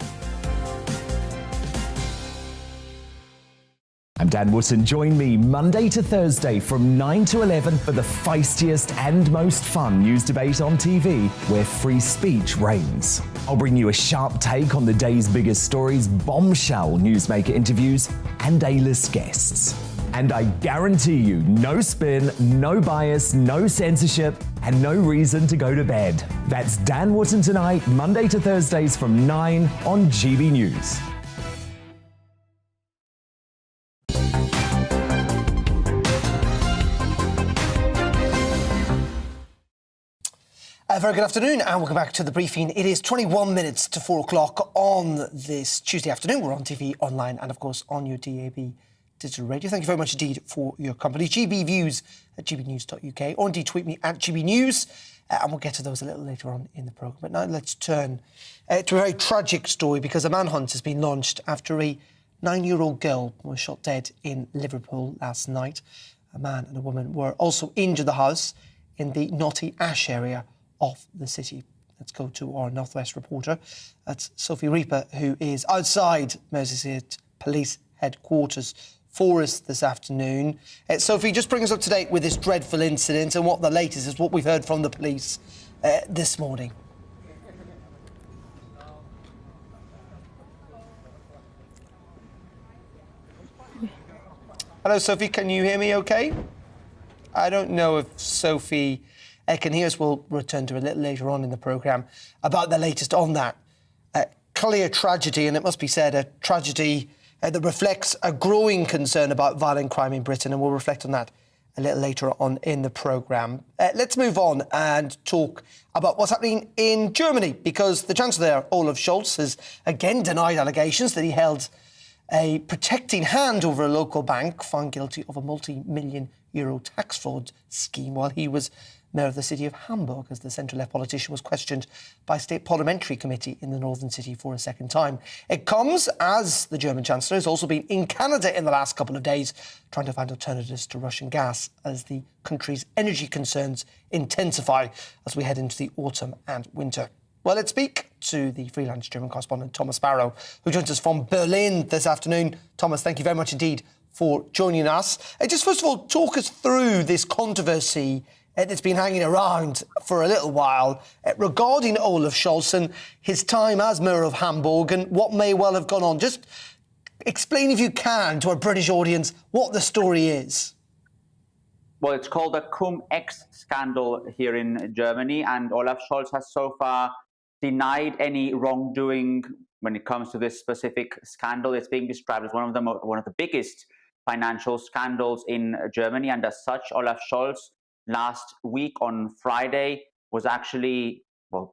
I'm Dan Wootton. Join me Monday to Thursday from 9 to 11 for the feistiest and most fun news debate on TV, where free speech reigns. I'll bring you a sharp take on the day's biggest stories, bombshell newsmaker interviews, and A-list guests. And I guarantee you, no spin, no bias, no censorship, and no reason to go to bed. That's Dan Wootton Tonight, Monday to Thursdays from 9 on GB News. A very good afternoon and welcome back to the briefing. It is 21 minutes to 4 o'clock on this Tuesday afternoon. We're on TV, online and, of course, on your DAB digital radio. Thank you very much indeed for your company. GB Views at gbnews.uk, or indeed tweet me at GB News, and we'll get to those a little later on in the programme. But now let's turn to a very tragic story, because a manhunt has been launched after a 9-year-old girl was shot dead in Liverpool last night. A man and a woman were also injured in the house in the Knotty Ash area of the city. Let's go to our Northwest reporter. That's Sophie Reaper, who is outside Merseyside Police Headquarters for us this afternoon. Sophie, just bring us up to date with this dreadful incident and what the latest is, what we've heard from the police this morning. Hello, Sophie, can you hear me okay? I don't know if Sophie can hear us. We'll return to a little later on in the programme about the latest on that. Clear tragedy, and it must be said, a tragedy that reflects a growing concern about violent crime in Britain, and we'll reflect on that a little later on in the programme. Let's move on and talk about what's happening in Germany, because the Chancellor, Olaf Scholz, has again denied allegations that he held a protecting hand over a local bank found guilty of a multi-million euro tax fraud scheme while he was mayor of the city of Hamburg, as the centre-left politician was questioned by a state parliamentary committee in the northern city for a second time. It comes as the German Chancellor has also been in Canada in the last couple of days, trying to find alternatives to Russian gas as the country's energy concerns intensify as we head into the autumn and winter. Well, let's speak to the freelance German correspondent Thomas Barrow, who joins us from Berlin this afternoon. Thomas, thank you very much indeed for joining us. Just first of all, talk us through this controversy that's been hanging around for a little while regarding Olaf Scholz and his time as mayor of Hamburg and what may well have gone on. Just explain, if you can, to our British audience what the story is. Well, it's called the Cum-Ex scandal here in Germany, and Olaf Scholz has so far denied any wrongdoing when it comes to this specific scandal. It's being described as one of the biggest financial scandals in Germany, and as such, Olaf Scholz last week on Friday was actually,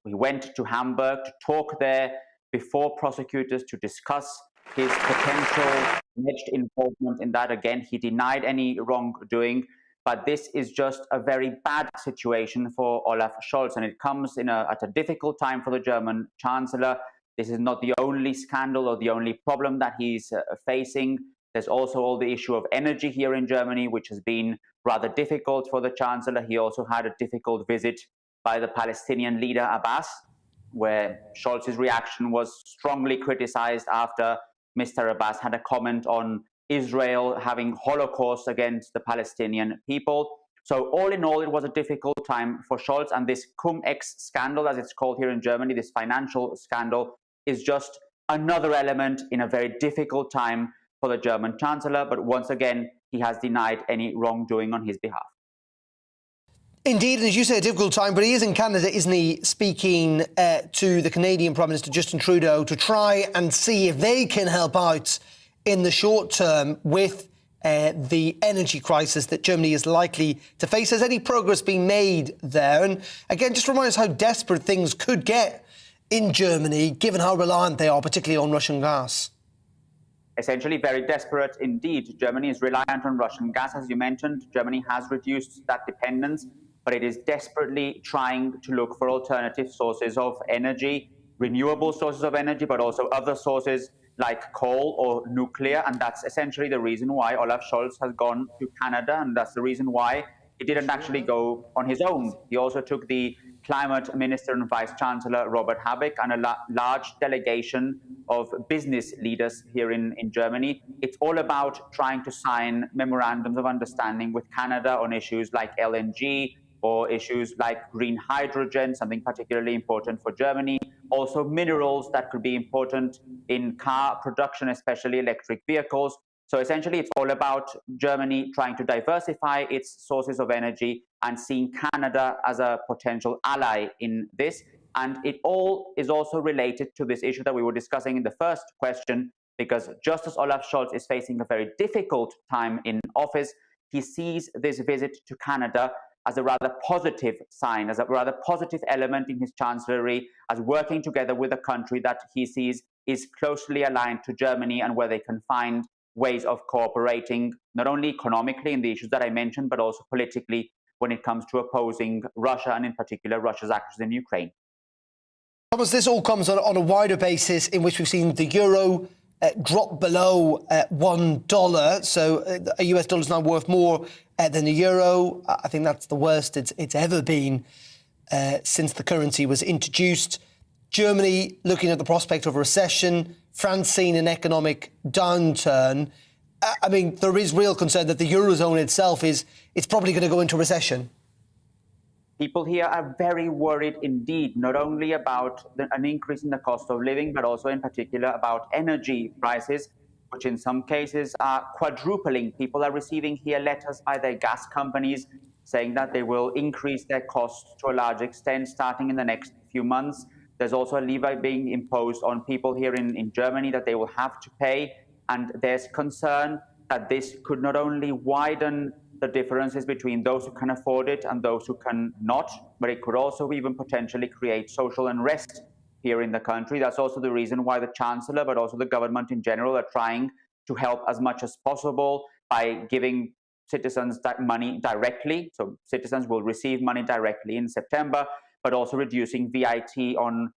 he went to Hamburg to talk there before prosecutors to discuss his potential alleged involvement in that. Again, he denied any wrongdoing, but this is just a very bad situation for Olaf Scholz, and it comes at a difficult time for the German Chancellor. This is not the only scandal or the only problem that he's facing. There's also all the issue of energy here in Germany, which has been rather difficult for the Chancellor. He also had a difficult visit by the Palestinian leader Abbas, where Scholz's reaction was strongly criticized after Mr. Abbas had a comment on Israel having Holocaust against the Palestinian people. So all in all, it was a difficult time for Scholz, and this Cum-Ex scandal, as it's called here in Germany, this financial scandal, is just another element in a very difficult time for the German Chancellor, but once again, he has denied any wrongdoing on his behalf. Indeed, and as you say, a difficult time, but he is in Canada, isn't he, speaking to the Canadian Prime Minister Justin Trudeau to try and see if they can help out in the short term with the energy crisis that Germany is likely to face. Has any progress been made there? And again, just remind us how desperate things could get in Germany, given how reliant they are, particularly on Russian gas. Essentially very desperate indeed. Germany is reliant on Russian gas, as you mentioned. Germany has reduced that dependence, but it is desperately trying to look for alternative sources of energy, renewable sources of energy, but also other sources like coal or nuclear. And that's essentially the reason why Olaf Scholz has gone to Canada, and that's the reason why he didn't actually go on his own. He also took the Climate Minister and Vice Chancellor Robert Habeck and a large delegation of business leaders here in Germany. It's all about trying to sign memorandums of understanding with Canada on issues like LNG or issues like green hydrogen, something particularly important for Germany. Also minerals that could be important in car production, especially electric vehicles. So essentially, it's all about Germany trying to diversify its sources of energy and seeing Canada as a potential ally in this. And it all is also related to this issue that we were discussing in the first question, because just as Olaf Scholz is facing a very difficult time in office, he sees this visit to Canada as a rather positive sign, as a rather positive element in his chancellery, as working together with a country that he sees is closely aligned to Germany and where they can find ways of cooperating, not only economically in the issues that I mentioned, but also politically when it comes to opposing Russia and in particular Russia's actions in Ukraine. Thomas, this all comes on a wider basis in which we've seen the euro drop below $1. So a US dollar is now worth more than the euro. I think that's the worst it's ever been since the currency was introduced. Germany looking at the prospect of a recession, France seeing an economic downturn. I mean, there is real concern that the Eurozone itself it's probably going to go into recession. People here are very worried indeed, not only about an increase in the cost of living, but also in particular about energy prices, which in some cases are quadrupling. People are receiving here letters by their gas companies saying that they will increase their costs to a large extent starting in the next few months. There's also a levy being imposed on people here in Germany that they will have to pay. And there's concern that this could not only widen the differences between those who can afford it and those who cannot, but it could also even potentially create social unrest here in the country. That's also the reason why the Chancellor, but also the government in general, are trying to help as much as possible by giving citizens that money directly. So citizens will receive money directly in September, but also reducing VAT on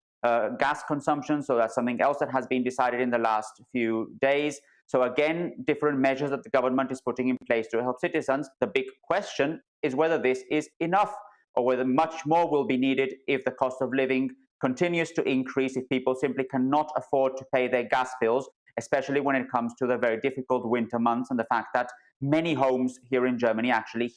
gas consumption. So that's something else that has been decided in the last few days. So again, different measures that the government is putting in place to help citizens. The big question is whether this is enough or whether much more will be needed if the cost of living continues to increase, if people simply cannot afford to pay their gas bills, especially when it comes to the very difficult winter months and the fact that many homes here in Germany actually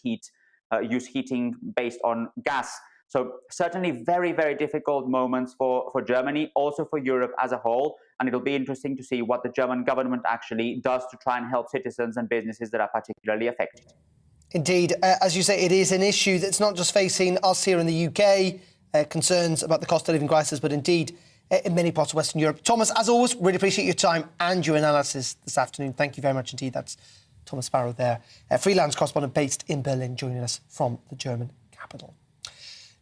use heating based on gas. So certainly very, very difficult moments for Germany, also for Europe as a whole. And it'll be interesting to see what the German government actually does to try and help citizens and businesses that are particularly affected. Indeed. As you say, it is an issue that's not just facing us here in the UK, concerns about the cost of living crisis, but indeed in many parts of Western Europe. Thomas, as always, really appreciate your time and your analysis this afternoon. Thank you very much indeed. That's Thomas Sparrow there, freelance correspondent based in Berlin, joining us from the German capital.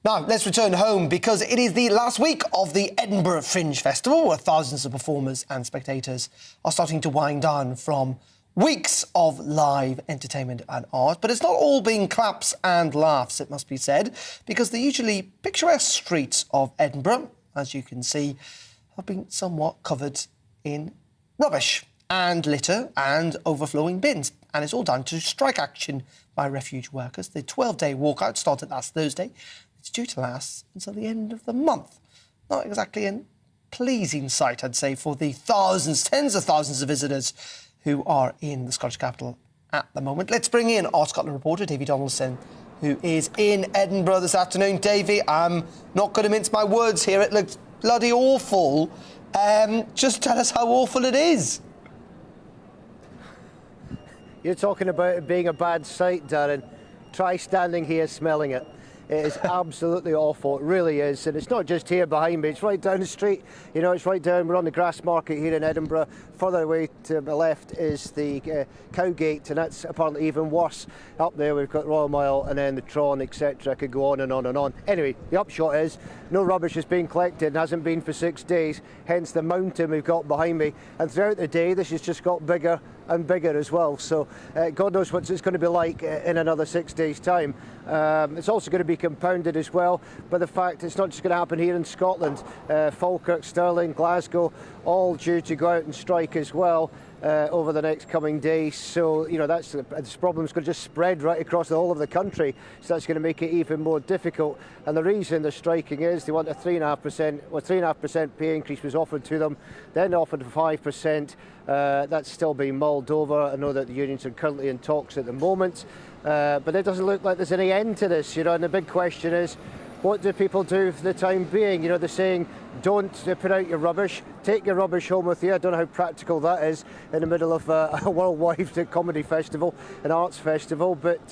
Now, let's return home because it is the last week of the Edinburgh Fringe Festival, where thousands of performers and spectators are starting to wind down from weeks of live entertainment and art. But it's not all been claps and laughs, it must be said, because the usually picturesque streets of Edinburgh, as you can see, have been somewhat covered in rubbish and litter and overflowing bins. And it's all down to strike action by refuge workers. The 12-day walkout started last Thursday. It's due to last until the end of the month. Not exactly a pleasing sight, I'd say, for the thousands, tens of thousands of visitors who are in the Scottish capital at the moment. Let's bring in our Scotland reporter, Davy Donaldson, who is in Edinburgh this afternoon. Davy, I'm not going to mince my words here. It looks bloody awful. Just tell us how awful it is. You're talking about it being a bad sight, Darren. Try standing here smelling it. It is absolutely awful, it really is. And it's not just here behind me, it's right down the street. You know, it's right down, we're on the Grass Market here in Edinburgh. Further away to my left is the Cowgate, and that's apparently even worse. Up there we've got Royal Mile and then the Tron, etc. I could go on and on and on. Anyway, the upshot is no rubbish is being collected and hasn't been for 6 days, hence the mountain we've got behind me. And throughout the day, this has just got bigger and bigger as well. So God knows what it's going to be like in another 6 days' time. It's also going to be compounded as well by the fact it's not just going to happen here in Scotland. Falkirk, Stirling, Glasgow, all due to go out and strike as well. over the next coming days. So, you know, this problem's going to just spread right across the whole of the country. So that's going to make it even more difficult. And the reason they're striking is they want a 3.5% pay increase was offered to them, then offered 5%. That's still being mulled over. I know that the unions are currently in talks at the moment, but it doesn't look like there's any end to this, you know, and the big question is, what do people do for the time being? You know, they're saying, don't put out your rubbish, take your rubbish home with you. I don't know how practical that is in the middle of a worldwide comedy festival, an arts festival, but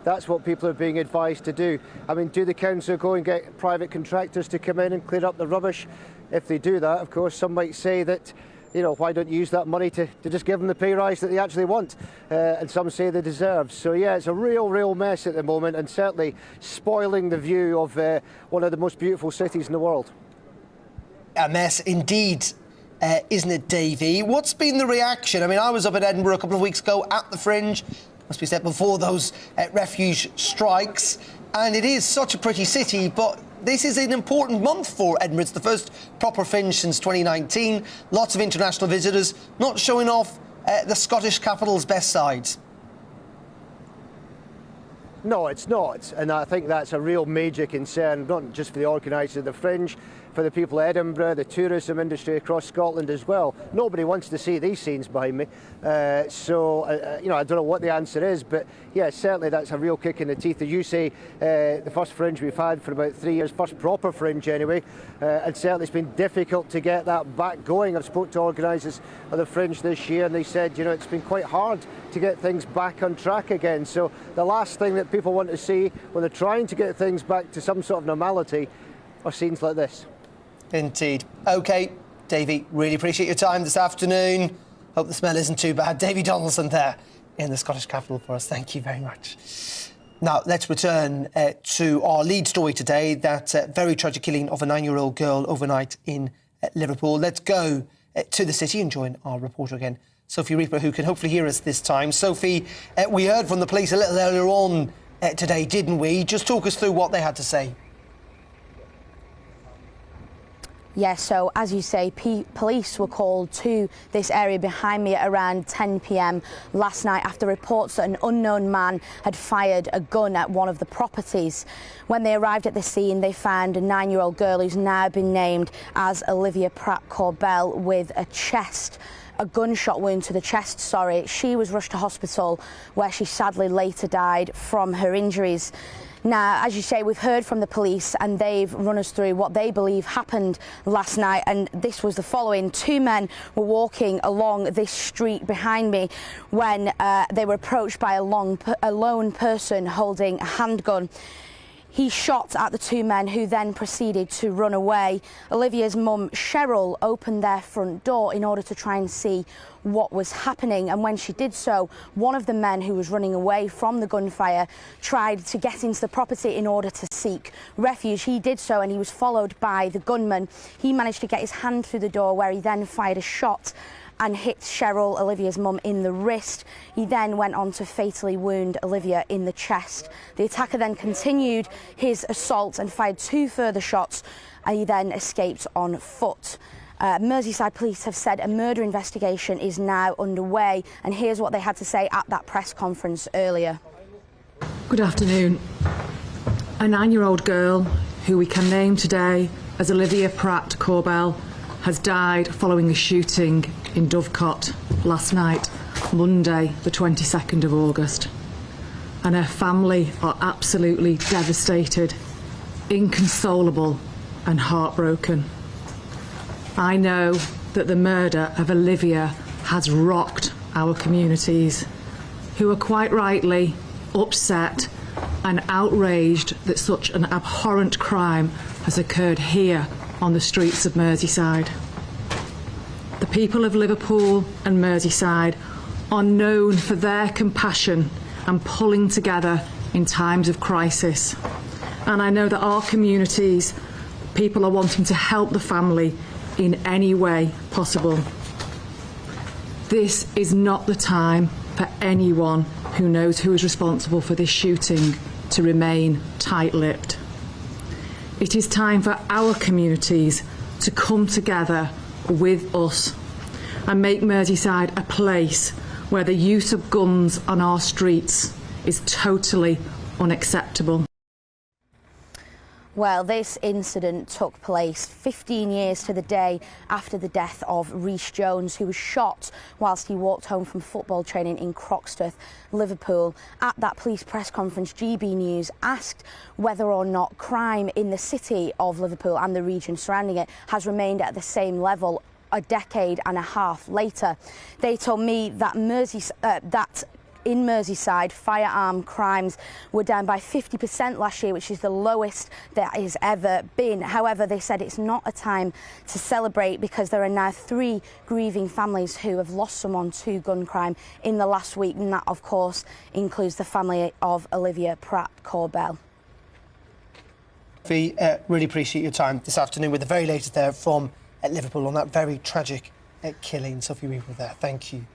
that's what people are being advised to do. I mean, do the council go and get private contractors to come in and clear up the rubbish? If they do that, of course, some might say that, you know, why don't you use that money to just give them the pay rise that they actually want? And some say they deserve. So, yeah, it's a real mess at the moment, and certainly spoiling the view of one of the most beautiful cities in the world. A mess indeed, isn't it, Davey? What's been the reaction? I mean, I was up in Edinburgh a couple of weeks ago at the Fringe, must be said, before those refuge strikes, and it is such a pretty city, but this is an important month for Edinburgh. It's the first proper Fringe since 2019. Lots of international visitors, not showing off the Scottish capital's best sides. No, it's not, and I think that's a real major concern, not just for the organisers of the Fringe, for the people of Edinburgh, the tourism industry across Scotland as well. Nobody wants to see these scenes behind me, so you know, I don't know what the answer is, but yeah, certainly that's a real kick in the teeth. As you say, the first Fringe we've had for about 3 years, first proper Fringe anyway, and certainly it's been difficult to get that back going. I've spoken to organisers of the Fringe this year, and they said, you know, it's been quite hard to get things back on track again. So the last thing that people want to see when they're trying to get things back to some sort of normality are scenes like this. Indeed. OK, Davey, really appreciate your time this afternoon. Hope the smell isn't too bad. Davey Donaldson there in the Scottish capital for us. Thank you very much. Now, let's return to our lead story today, that very tragic killing of a 9-year-old girl overnight in Liverpool. Let's go to the city and join our reporter again, Sophie Reaper, who can hopefully hear us this time. Sophie, we heard from the police a little earlier on today, didn't we? Just talk us through what they had to say. Yes, so as you say, police were called to this area behind me at around 10 p.m. last night after reports that an unknown man had fired a gun at one of the properties. When they arrived at the scene, they found a 9-year-old girl who's now been named as Olivia Pratt-Corbell with a gunshot wound to the chest, She was rushed to hospital where she sadly later died from her injuries. Now, as you say, we've heard from the police and they've run us through what they believe happened last night, and this was the following. 2 men were walking along this street behind me when they were approached by a lone person holding a handgun. He shot at the 2 men who then proceeded to run away. Olivia's mum, Cheryl, opened their front door in order to try and see what was happening, and when she did so, one of the men who was running away from the gunfire tried to get into the property in order to seek refuge. He did so and he was followed by the gunman. He managed to get his hand through the door where he then fired a shot and hit Cheryl, Olivia's mum, in the wrist. He then went on to fatally wound Olivia in the chest. The attacker then continued his assault and fired 2 further shots, and he then escaped on foot. Merseyside police have said a murder investigation is now underway, and here's what they had to say at that press conference earlier. Good afternoon. A 9-year-old girl, who we can name today as Olivia Pratt-Corbell, has died following a shooting in Dovecot last night, Monday, the 22nd of August. And her family are absolutely devastated, inconsolable and heartbroken. I know that the murder of Olivia has rocked our communities, who are quite rightly upset and outraged that such an abhorrent crime has occurred here on the streets of Merseyside. The people of Liverpool and Merseyside are known for their compassion and pulling together in times of crisis. And I know that our communities, people are wanting to help the family in any way possible. This is not the time for anyone who knows who is responsible for this shooting to remain tight-lipped. It is time for our communities to come together with us. and make Merseyside a place where the use of guns on our streets is totally unacceptable. Well, this incident took place 15 years to the day after the death of Rhys Jones, who was shot whilst he walked home from football training in Croxteth, Liverpool. At that police press conference, GB News asked whether or not crime in the city of Liverpool and the region surrounding it has remained at the same level a decade and a half later. They told me that in Merseyside, firearm crimes were down by 50% last year, which is the lowest that has ever been. However, they said it's not a time to celebrate because there are now 3 grieving families who have lost someone to gun crime in the last week, and that, of course, includes the family of Olivia Pratt-Corbell. We really appreciate your time this afternoon with the very latest there from Liverpool on that very tragic killing. Sophie Weaver there. Thank you.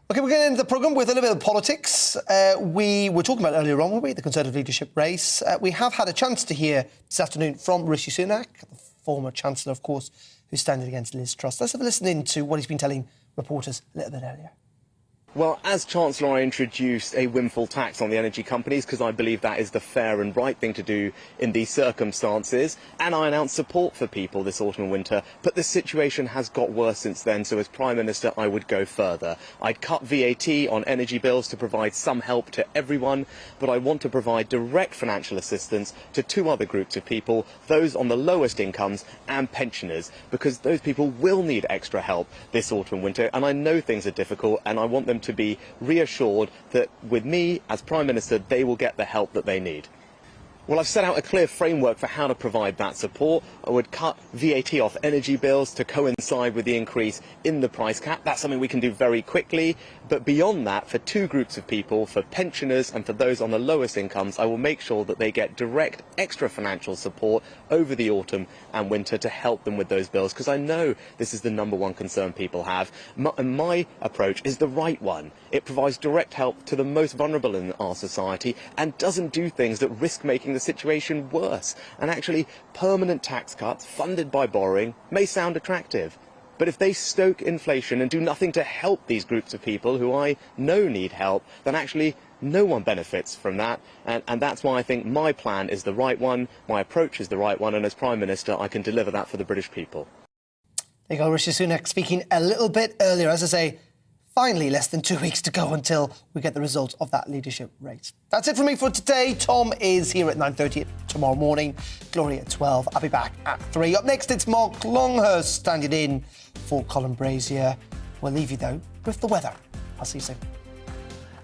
OK, we're getting into the programme with a little bit of politics. We were talking about earlier on, weren't we, the Conservative leadership race. We have had a chance to hear this afternoon from Rishi Sunak, the former Chancellor, of course, who's standing against Liz Truss. Let's have a listen in to what he's been telling reporters a little bit earlier. Well, as Chancellor, I introduced a windfall tax on the energy companies because I believe that is the fair and right thing to do in these circumstances. And I announced support for people this autumn and winter. But the situation has got worse since then. So as Prime Minister, I would go further. I'd cut VAT on energy bills to provide some help to everyone. But I want to provide direct financial assistance to 2 other groups of people, those on the lowest incomes and pensioners, because those people will need extra help this autumn and winter. And I know things are difficult and I want them to be reassured that with me as Prime Minister they will get the help that they need. Well, I've set out a clear framework for how to provide that support. I would cut VAT off energy bills to coincide with the increase in the price cap. That's something we can do very quickly. But beyond that, for 2 groups of people, for pensioners and for those on the lowest incomes, I will make sure that they get direct extra financial support over the autumn and winter to help them with those bills, because I know this is the #1 concern people have. My approach is the right one. It provides direct help to the most vulnerable in our society and doesn't do things that risk making the situation worse. And actually, permanent tax cuts funded by borrowing may sound attractive. But if they stoke inflation and do nothing to help these groups of people who I know need help, then actually no one benefits from that. And that's why I think my plan is the right one, my approach is the right one, and as Prime Minister I can deliver that for the British people. There you go, Rishi Sunak speaking a little bit earlier. As I say, finally less than 2 weeks to go until we get the result of that leadership race. That's it from me for today. Tom is here at 9:30 tomorrow morning. Gloria at 12. I'll be back at 3. Up next, it's Mark Longhurst standing in for Colin Brazier. We'll leave you, though, with the weather. I'll see you soon.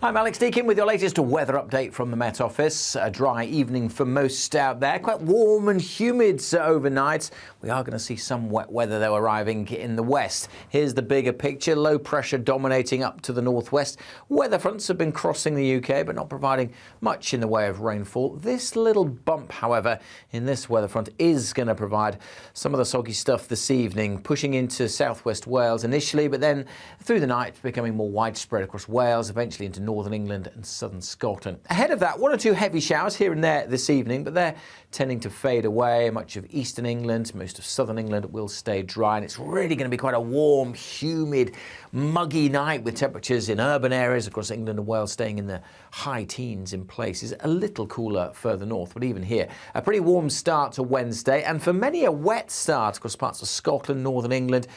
I'm Alex Deakin with your latest weather update from the Met Office. A dry evening for most out there. Quite warm and humid overnight. We are going to see some wet weather, though, arriving in the west. Here's the bigger picture. Low pressure dominating up to the northwest. Weather fronts have been crossing the UK, but not providing much in the way of rainfall. This little bump, however, in this weather front is going to provide some of the soggy stuff this evening, pushing into southwest Wales initially, but then through the night becoming more widespread across Wales, eventually into northern England and southern Scotland. Ahead of that, 1 or 2 heavy showers here and there this evening, but they're tending to fade away. Much of eastern England, most of southern England will stay dry, and it's really going to be quite a warm, humid, muggy night with temperatures in urban areas across England and Wales staying in the high teens in places. A little cooler further north, but even here, a pretty warm start to Wednesday, and for many a wet start across parts of Scotland, northern England.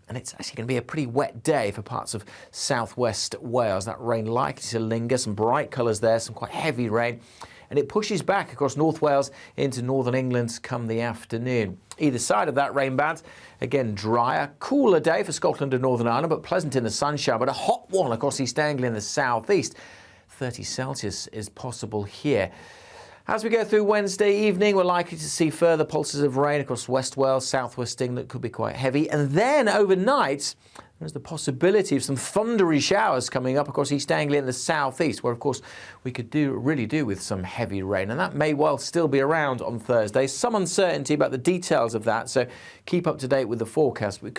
And it's actually going to be a pretty wet day for parts of southwest Wales. That rain likely to linger, some bright colours there, some quite heavy rain. And it pushes back across North Wales into northern England come the afternoon. Either side of that rain band, again drier, cooler day for Scotland and Northern Ireland, but pleasant in the sunshine, but a hot one across East Anglia in the southeast. 30 Celsius is possible here. As we go through Wednesday evening, we're likely to see further pulses of rain across West Wales, southwest England, could be quite heavy. And then overnight, there's the possibility of some thundery showers coming up across East Anglia in the southeast, where, of course, we could really do with some heavy rain. And that may well still be around on Thursday. Some uncertainty about the details of that, so keep up to date with the forecast. We could